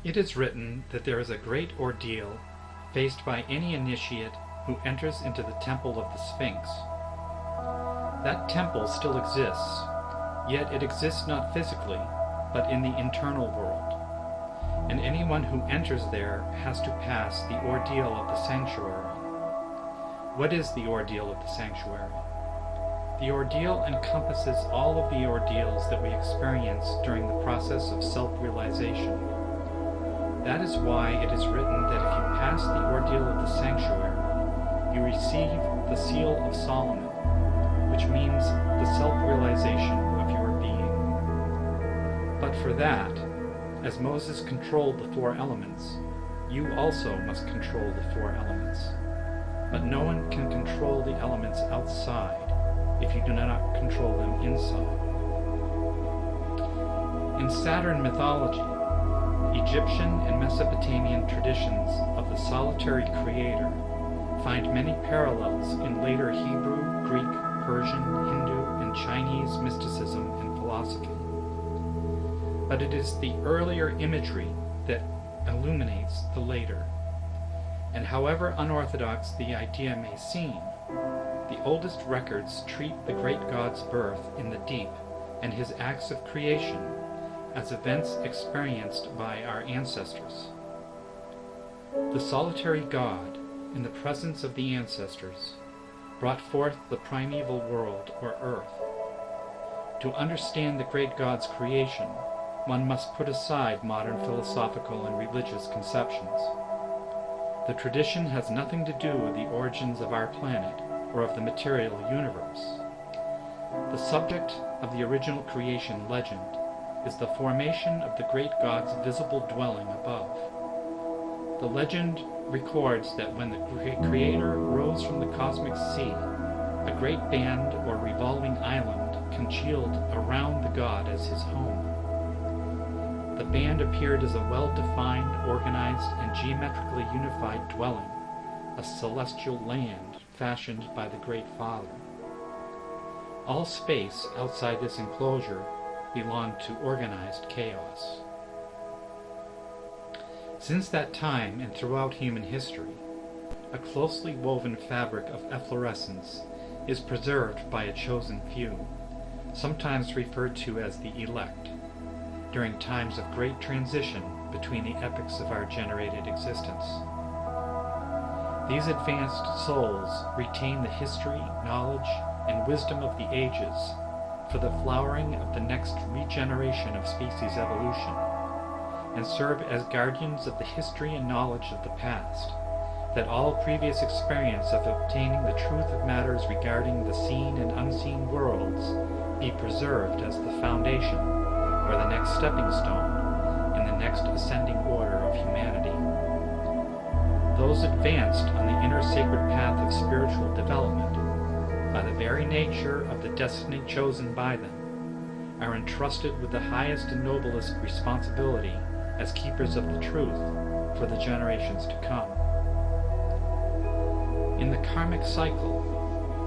It is written that there is a great ordeal faced by any initiate who enters into the temple of the Sphinx. That temple still exists, yet it exists not physically, but in the internal world. And anyone who enters there has to pass the ordeal of the sanctuary. What is the ordeal of the sanctuary? The ordeal encompasses all of the ordeals that we experience during the process of self-realization. That is why it is written that if you pass the ordeal of the sanctuary, you receive the seal of Solomon, which means the self-realization of your being. But for that, as Moses controlled the 4 elements, you also must control the 4 elements. But no one can control the elements outside if you do not control them inside. In Saturn mythology, Egyptian and Mesopotamian traditions of the solitary creator find many parallels in later Hebrew, Greek, Persian, Hindu, and Chinese mysticism and philosophy. But it is the earlier imagery that illuminates the later. And however unorthodox the idea may seem, the oldest records treat the great God's birth in the deep and his acts of creation as events experienced by our ancestors. The solitary God, in the presence of the ancestors, brought forth the primeval world, or earth. To understand the great God's creation, one must put aside modern philosophical and religious conceptions. The tradition has nothing to do with the origins of our planet or of the material universe. The subject of the original creation legend is the formation of the great God's visible dwelling above. The legend records that when the Creator rose from the cosmic sea, a great band or revolving island congealed around the God as his home. The band appeared as a well-defined, organized, and geometrically unified dwelling, a celestial land fashioned by the Great Father. All space outside this enclosure belonged to organized chaos. Since that time and throughout human history, a closely woven fabric of efflorescence is preserved by a chosen few, sometimes referred to as the elect, during times of great transition between the epochs of our generated existence. These advanced souls retain the history, knowledge, and wisdom of the ages for the flowering of the next regeneration of species evolution, and serve as guardians of the history and knowledge of the past, that all previous experience of obtaining the truth of matters regarding the seen and unseen worlds be preserved as the foundation, or the next stepping stone, in the next ascending order of humanity. Those advanced on the inner sacred path of spiritual development, by the very nature of the destiny chosen by them, are entrusted with the highest and noblest responsibility as keepers of the truth for the generations to come. In the karmic cycle,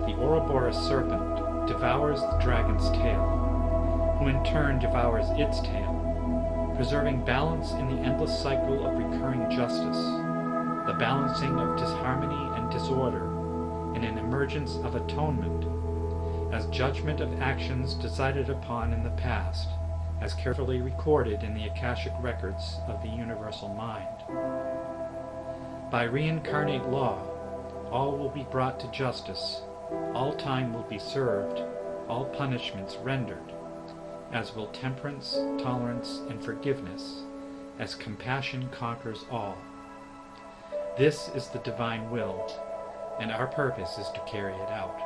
the Ouroboros serpent devours the dragon's tail, who in turn devours its tail, preserving balance in the endless cycle of recurring justice, the balancing of disharmony and disorder, and an emergence of atonement, as judgment of actions decided upon in the past, as carefully recorded in the Akashic records of the universal mind. By reincarnate law, all will be brought to justice, all time will be served, all punishments rendered, as will temperance, tolerance, and forgiveness, as compassion conquers all. This is the divine will, and our purpose is to carry it out.